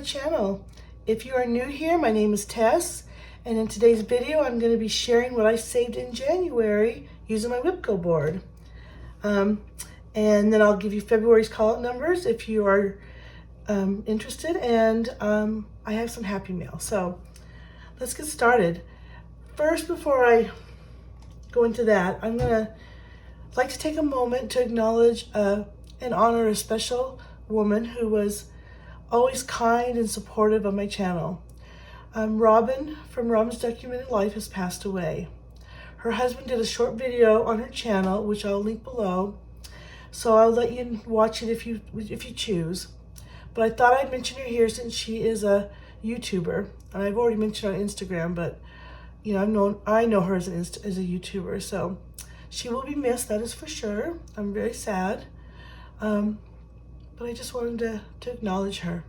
channel. If you are new here, my name is Tess, and in today's video I'm going to be sharing what I saved in January using my WIPGO board. And then I'll give you February's call-out numbers if you are interested, and I have some happy mail. So let's get started. First, before I go into that, I'm like to take a moment to acknowledge and honor a special woman who was always kind and supportive of my channel. Robin from Robin's Documented Life has passed away. Her husband did a short video on her channel, which I'll link below, so I'll let you watch it if you choose. But I thought I'd mention her here since she is a YouTuber, and I've already mentioned her on Instagram, but you know, I know her as a YouTuber, so she will be missed, that is for sure. I'm very sad, but I just wanted to acknowledge her.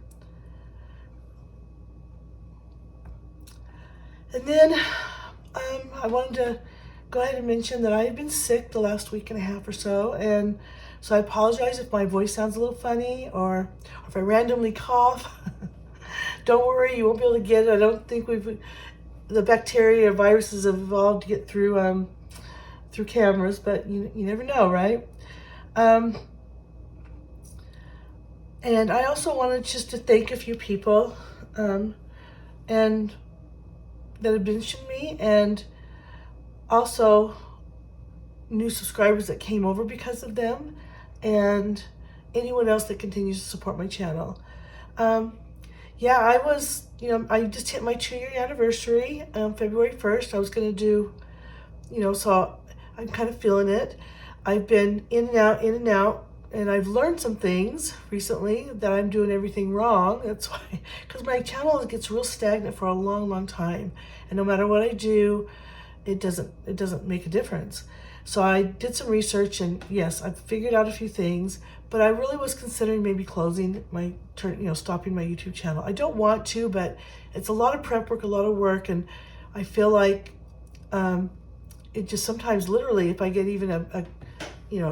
And then I wanted to go ahead and mention that I've been sick the last week and a half or so, and so I apologize if my voice sounds a little funny or if I randomly cough. Don't worry, you won't be able to get it. I don't think the bacteria or viruses have evolved to get through through cameras, but you never know, right? And I also wanted just to thank a few people and that have mentioned me, and also new subscribers that came over because of them, and anyone else that continues to support my channel. Yeah, I just hit my 2-year anniversary, February 1st. I was going to do, so I'm kind of feeling it. I've been in and out, and I've learned some things recently that I'm doing everything wrong. That's why, because my channel gets real stagnant for a long time, and no matter what I do, it doesn't make a difference. So I did some research, and yes, I've figured out a few things, but I really was considering maybe closing stopping my YouTube channel. I don't want to, but it's a lot of prep work, a lot of work, and I feel like it just sometimes, literally, if I get even a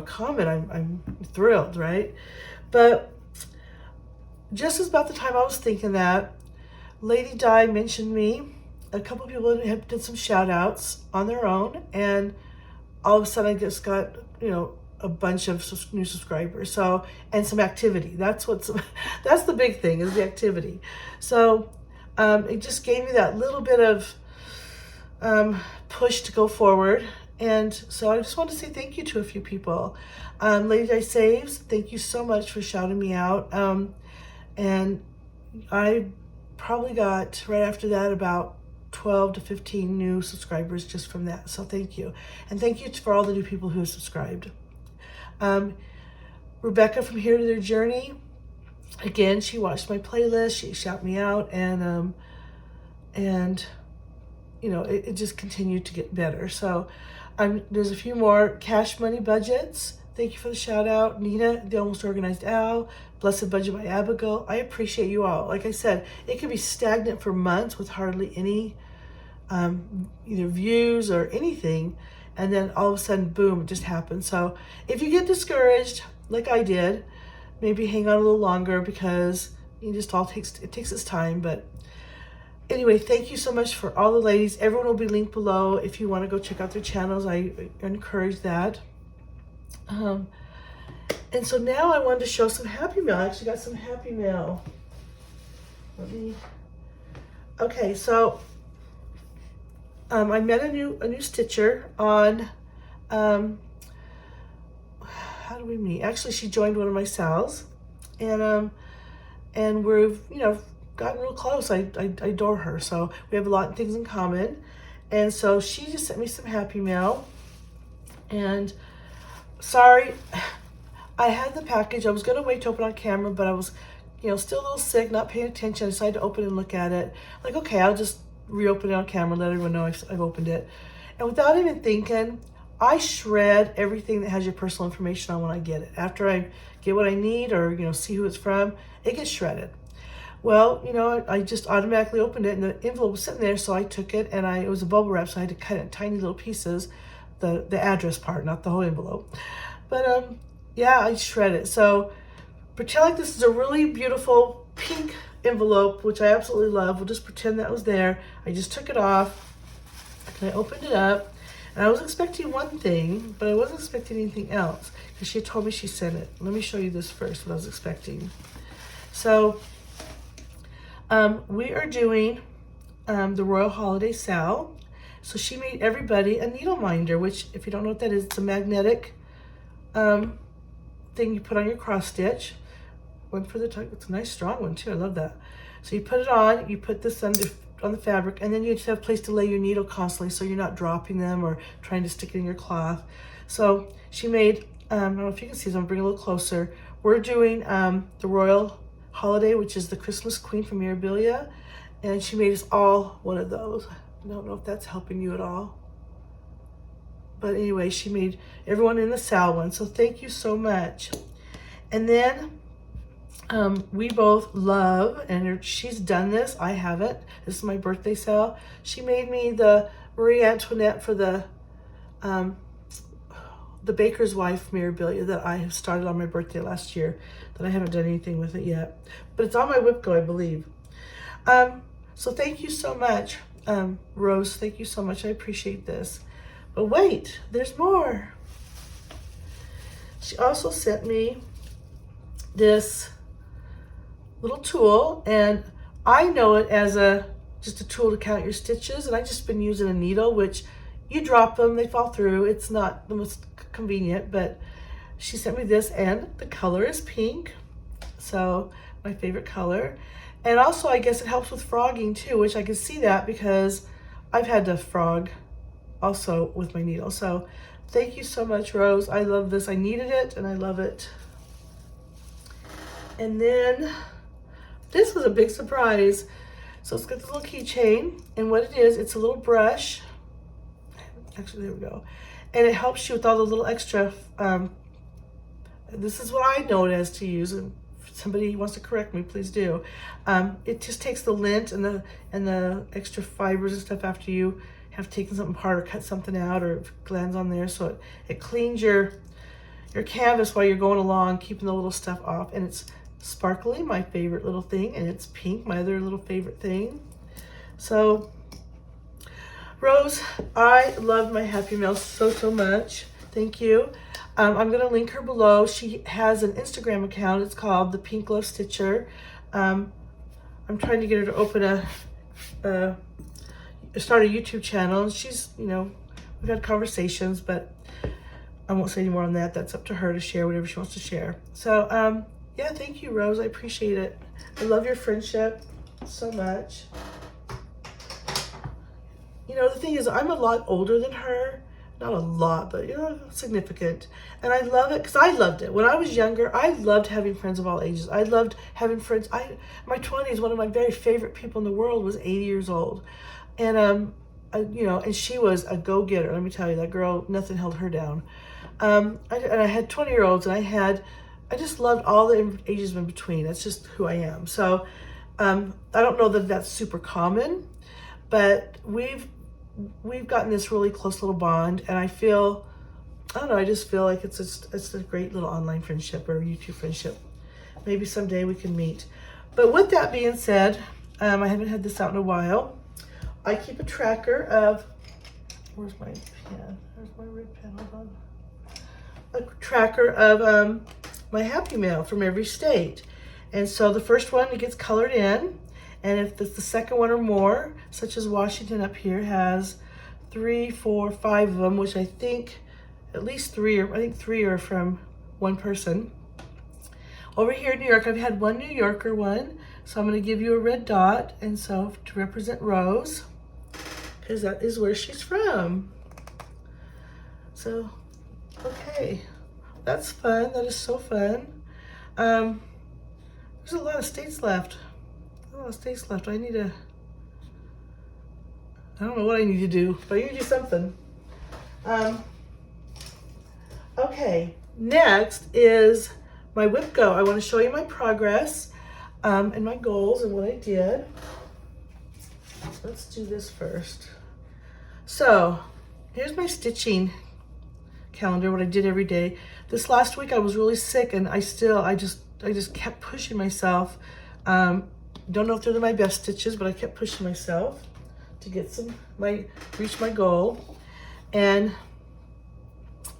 comment, I'm thrilled, right? But just as about the time I was thinking that, Lady Di mentioned me. A couple of people did some shout outs on their own, and all of a sudden I just got, a bunch of new subscribers. So, and some activity. That's the big thing, is the activity. So it just gave me that little bit of push to go forward. And so I just want to say thank you to a few people. Lady Di Saves, thank you so much for shouting me out. And I probably got, right after that, about 12 to 15 new subscribers just from that. So thank you. And thank you for all the new people who have subscribed. Rebecca from Here to Their Journey, again, she watched my playlist, she shouted me out, and it just continued to get better. So there's a few more. Cash Money Budgets, thank you for the shout out. Nina, The Almost Organized Owl, Blessed Budget by Abigail. I appreciate you all. Like I said, it can be stagnant for months with hardly any either views or anything, and then all of a sudden, boom, it just happens. So if you get discouraged, like I did, maybe hang on a little longer, because it takes its time. But anyway, thank you so much for all the ladies. Everyone will be linked below if you want to go check out their channels. I encourage that. And so now I wanted to show some happy mail. I actually got some happy mail. Okay, so I met a new stitcher on, how do we meet? Actually, she joined one of my sales, and we've, gotten real close. I adore her, so we have a lot of things in common. And so she just sent me some happy mail, and sorry, I had the package. I was going to wait to open on camera, but I was, still a little sick, not paying attention. I decided to open and look at it. Like, okay, I'll just reopen it on camera, let everyone know I've opened it. And without even thinking, I shred everything that has your personal information on when I get it. After I get what I need, or, see who it's from, it gets shredded. Well, I just automatically opened it, and the envelope was sitting there, so I took it, and it was a bubble wrap, so I had to cut it in tiny little pieces, the address part, not the whole envelope. But yeah, I shred it. So pretend like this is a really beautiful pink envelope, which I absolutely love. We'll just pretend that was there. I just took it off and I opened it up. And I was expecting one thing, but I wasn't expecting anything else because she told me she sent it. Let me show you this first, what I was expecting. So we are doing the Royal Holiday Sal. So she made everybody a needle minder, which if you don't know what that is, it's a magnetic thing you put on your cross stitch. One for the tuck. It's a nice strong one too. I love that. So you put it on, you put this on the fabric, and then you just have a place to lay your needle constantly so you're not dropping them or trying to stick it in your cloth. So she made, I don't know if you can see this, I'm gonna bring it a little closer. We're doing the Royal Holiday, which is the Christmas Queen from Mirabilia, and she made us all one of those. I don't know if that's helping you at all. But anyway, she made everyone in the Sal one, so thank you so much. And then we both love, and she's done this, I haven't. This is my birthday Sal. She made me the Marie Antoinette for the baker's wife Mirabilia that I have started on my birthday last year, that I haven't done anything with it yet. But it's on my WIPGO, I believe. So thank you so much, Rose. Thank you so much. I appreciate this. But wait, there's more. She also sent me this little tool, and I know it as just a tool to count your stitches, and I've just been using a needle, which you drop them, they fall through. It's not the most convenient, but she sent me this, and the color is pink, so my favorite color. And also I guess it helps with frogging too, which I can see that because I've had to frog also with my needle. So thank you so much, Rose. I love this. I needed it and I love it. And then this was a big surprise. So it's got this little keychain, and what it is, it's a little brush. Actually, there we go. And it helps you with all the little extra, this is what I know it as to use, and if somebody wants to correct me, please do. It just takes the lint and the extra fibers and stuff after you have taken something apart or cut something out or glands on there, so it cleans your canvas while you're going along, keeping the little stuff off. And it's sparkly, my favorite little thing, and it's pink, my other little favorite thing. So Rose, I love my Happy Mail so much. Thank you. I'm gonna link her below. She has an Instagram account. It's called the Pink Love Stitcher. I'm trying to get her to open start a YouTube channel. She's, you know, we've had conversations, but I won't say any more on that. That's up to her to share whatever she wants to share. So yeah, thank you, Rose. I appreciate it. I love your friendship so much. You know, the thing is, I'm a lot older than her. Not a lot, but, you know, significant. And I love it because I loved it. When I was younger, I loved having friends of all ages. I loved having friends. My 20s, one of my very favorite people in the world was 80 years old. And, you know, and she was a go-getter. Let me tell you, that girl, nothing held her down. And I had 20-year-olds, and I just loved all the ages in between. That's just who I am. So I don't know that that's super common, but we've gotten this really close little bond, and I don't know, I just feel like it's a great little online friendship or YouTube friendship. Maybe someday we can meet. But with that being said, I haven't had this out in a while. I keep a tracker of, where's my pen? Where's my red pen? Hold on. A tracker of my Happy Mail from every state. And so the first one, it gets colored in. And if it's the second one or more, such as Washington up here has 3, 4, 5 of them, which I think at least 3 are from one person. Over here in New York, I've had one New Yorker one. So I'm going to give you a red dot, and so to represent Rose, because that is where she's from. So, okay, that's fun. That is so fun. There's a lot of states left. I don't know what I need to do, but I need to do something. Okay, next is my WIPGO. I want to show you my progress and my goals and what I did. Let's do this first. So here's my stitching calendar, what I did every day. This last week I was really sick, and I just kept pushing myself Don't know if they're my best stitches, but I kept pushing myself to get reach my goal. And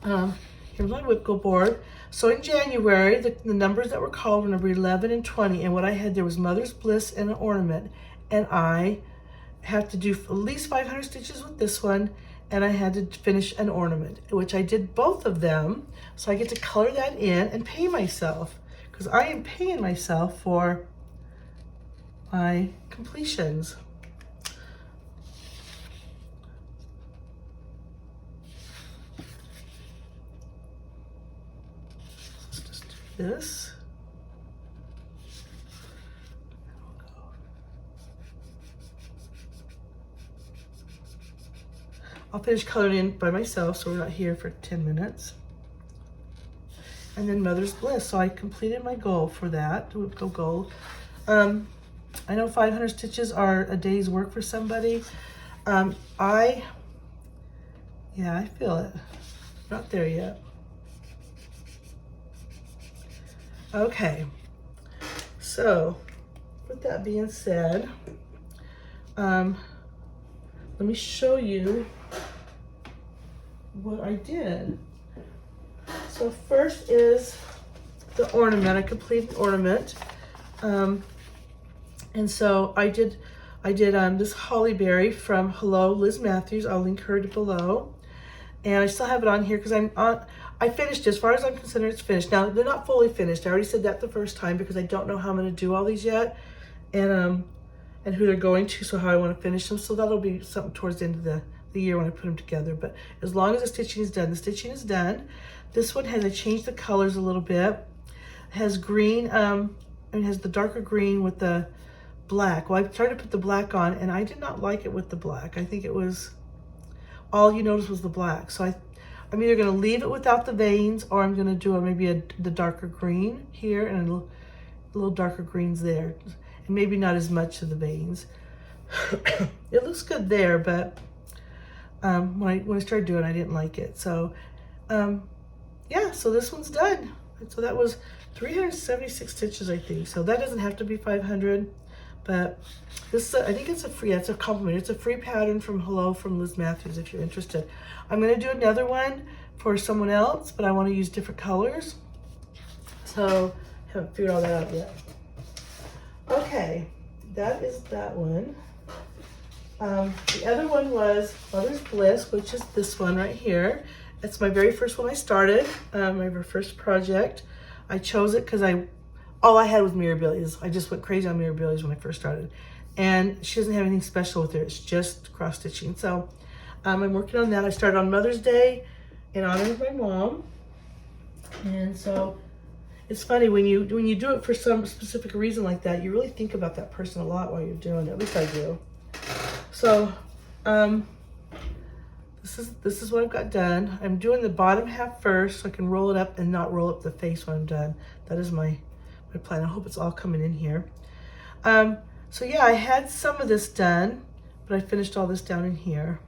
here's my WIPGO board. So in January, the numbers that were called were number 11 and 20, and what I had there was Mother's Bliss and an ornament, and I have to do at least 500 stitches with this one, and I had to finish an ornament, which I did both of them, so I get to color that in and pay myself, because I am paying myself for my completions. Let's just do this. I'll finish coloring in by myself, so we're not here for 10 minutes. And then Mother's Bliss. So I completed my goal for that, WIPGO goal. I know 500 stitches are a day's work for somebody. I feel it. Not there yet. Okay. So, with that being said, let me show you what I did. So first is the ornament. I completed the ornament. And so I did this holly berry from Hello Liz Matthews. I'll link her below. And I still have it on here because I finished it. As far as I'm concerned, it's finished. Now, they're not fully finished. I already said that the first time because I don't know how I'm going to do all these yet. And who they're going to, so how I want to finish them. So that'll be something towards the end of the year when I put them together. But as long as the stitching is done, the stitching is done. This one I changed the colors a little bit. It has green, it has the darker green with the black. Well, I tried to put the black on, and I did not like it with the black. I think it was, all you noticed was the black. So I'm either going to leave it without the veins, or I'm going to do the darker green here and a little darker greens there. And maybe not as much of the veins. It looks good there, but when I started doing it, I didn't like it. So yeah, so this one's done. So that was 376 stitches, I think. So that doesn't have to be 500, but this I think it's a free, it's a compliment. It's a free pattern from Hello from Liz Matthews if you're interested. I'm going to do another one for someone else, but I want to use different colors. So haven't figured all that out yet. Okay, that is that one. The other one was Mother's Bliss, which is this one right here. It's my very first one I started, my very first project. I chose it because all I had was Mirabilis. I just went crazy on Mirabilis when I first started. And she doesn't have anything special with her. It's just cross stitching. So I'm working on that. I started on Mother's Day in honor of my mom. And so it's funny when you do it for some specific reason like that, you really think about that person a lot while you're doing it. At least I do. So this is what I've got done. I'm doing the bottom half first so I can roll it up and not roll up the face when I'm done. That is my plan. I hope it's all coming in here. So yeah, I had some of this done, but I finished all this down in here.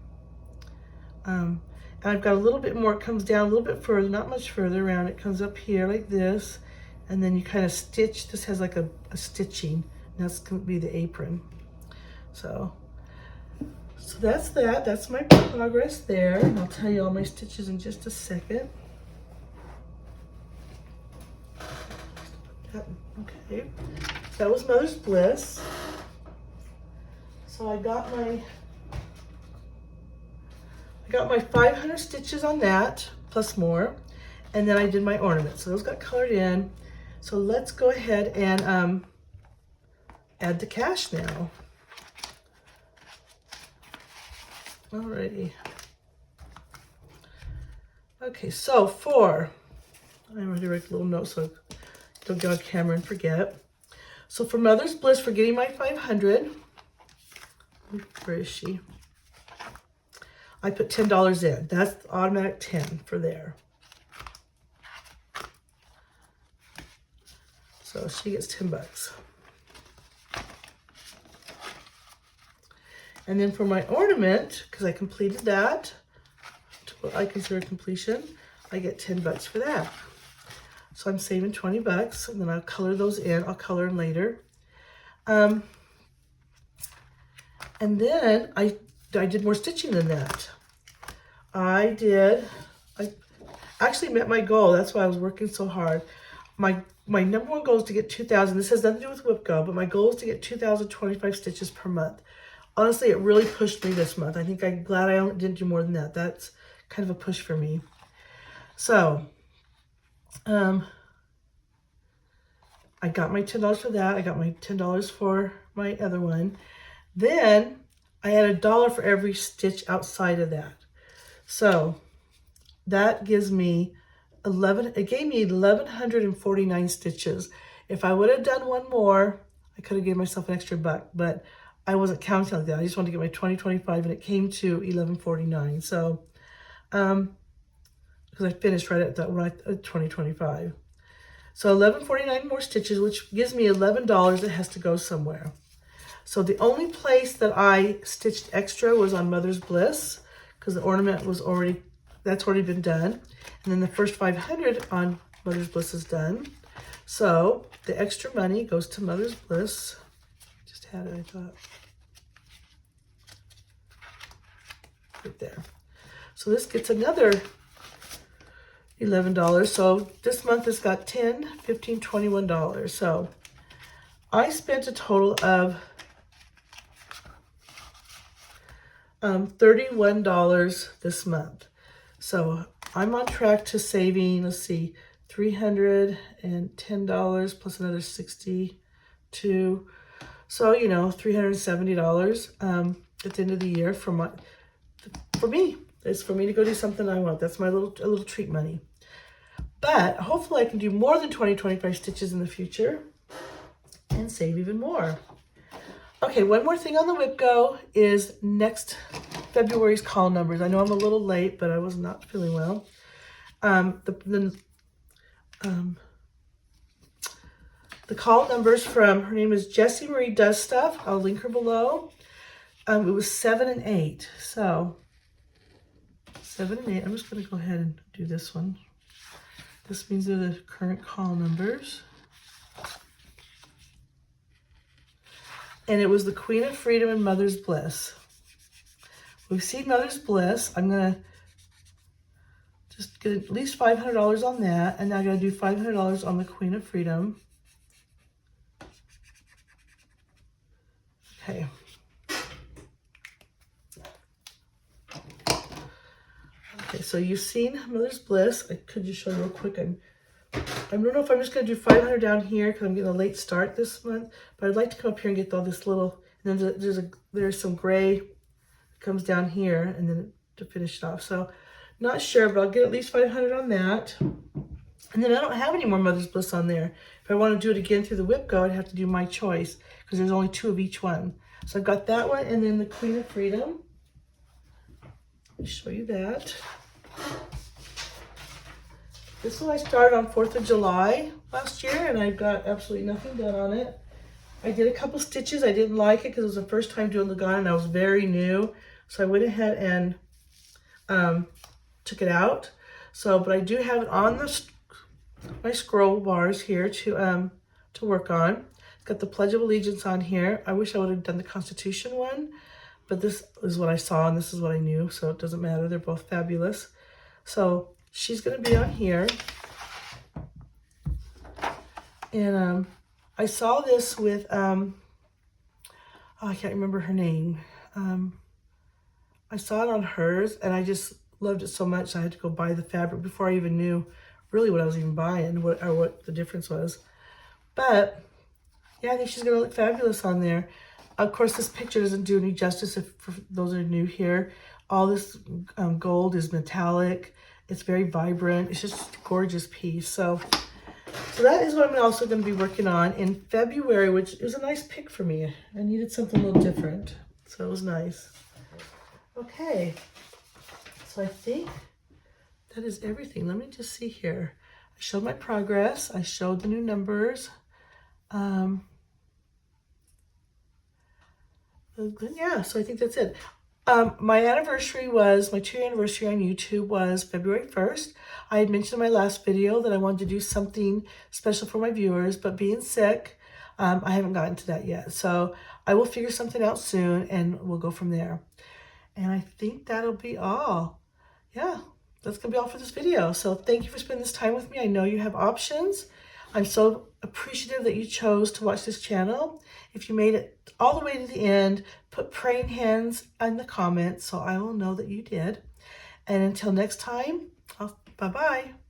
And I've got a little bit more. It comes down a little bit further, not much further around. It comes up here like this, and then you kind of stitch. This has like a stitching, and that's going to be the apron. So that's that. That's my progress there. And I'll tell you all my stitches in just a second. Okay, that was Mother's Bliss. So I got my 500 stitches on that, plus more, and then I did my ornament. So those got colored in. So let's go ahead and add the cash now. Alrighty. Okay, so I'm going to write a little note so I don't get on camera and forget. So for Mother's Bliss, for getting my 500, where is she? I put $10 in. That's automatic 10 for there. So she gets 10 bucks. And then for my ornament, because I completed that, to what I consider completion, I get 10 bucks for that. So I'm saving 20 bucks, and then I'll color those in. I'll color them later. And then I did more stitching than that. I actually met my goal. That's why I was working so hard. My number one goal is to get 2,000. This has nothing to do with WIPGO, but my goal is to get 2,025 stitches per month. Honestly, it really pushed me this month. I think I'm glad I didn't do more than that. That's kind of a push for me. So, I got my $10 for that. I got my $10 for my other one. Then I had $1 for every stitch outside of that. So that gives me it gave me 1,149 stitches. If I would have done one more, I could have given myself an extra $1, but I wasn't counting like that. I just wanted to get my 2025 and it came to 1,149. So, because I finished right at 2025. So 1,149 more stitches, which gives me $11 that has to go somewhere. So the only place that I stitched extra was on Mother's Bliss, because the ornament was that's already been done. And then the first 500 on Mother's Bliss is done. So the extra money goes to Mother's Bliss. Just had it, I thought. Right there. So this gets another $11. So this month has got $10, $15, $21. So I spent a total of $31 this month. So I'm on track to saving, let's see, $310 plus another 62. So, you know, $370 at the end of the year for me. It's for me to go do something I want. That's my little treat money. But hopefully I can do more than 25 stitches in the future and save even more. Okay, one more thing on the WIPGO is next February's call numbers. I know I'm a little late, but I was not feeling well. The call numbers from, her name is Jessie Marie Does Stuff. I'll link her below. It was 7 and 8. So 7 and 8. I'm just going to go ahead and do this one. This means they're the current call numbers. And it was the Queen of Freedom and Mother's Bliss. We've seen Mother's Bliss. I'm going to just get at least $500 on that. And now I'm going to do $500 on the Queen of Freedom. Okay. Okay, so you've seen Mother's Bliss. I could just show you real quick. I don't know if I'm just going to do 500 down here because I'm getting a late start this month. But I'd like to come up here and get all this little, and then there's some gray that comes down here and then to finish it off. So not sure, but I'll get at least 500 on that. And then I don't have any more Mother's Bliss on there. If I want to do it again through the WIPGO, I'd have to do my choice because there's only 2 of each one. So I've got that one and then the Queen of Freedom. Let me show you that. This one I started on 4th of July last year and I've got absolutely nothing done on it. I did a couple stitches. I didn't like it because it was the first time doing the gun and I was very new. So I went ahead and took it out. So, but I do have it on my scroll bars here to work on. It's got the Pledge of Allegiance on here. I wish I would have done the Constitution one, but this is what I saw and this is what I knew, so it doesn't matter. They're both fabulous. So she's going to be on here. And I saw this with, oh, I can't remember her name. I saw it on hers and I just loved it so much I had to go buy the fabric before I even knew really what I was even buying, what the difference was. But yeah, I think she's going to look fabulous on there. Of course, this picture doesn't do any justice for those that are new here. All this gold is metallic. It's very vibrant. It's just a gorgeous piece. So that is what I'm also going to be working on in February, which is a nice pick for me. I needed something a little different. So it was nice. Okay. So I think that is everything. Let me just see here. I showed my progress. I showed the new numbers. Yeah, so I think that's it. My 2-year anniversary on YouTube was February 1st. I had mentioned in my last video that I wanted to do something special for my viewers, but being sick, I haven't gotten to that yet. So I will figure something out soon and we'll go from there. And I think that'll be all. Yeah, that's gonna be all for this video. So thank you for spending this time with me. I know you have options. I'm so appreciative that you chose to watch this channel. If you made it all the way to the end, put praying hands in the comments so I will know that you did. And until next time, bye-bye.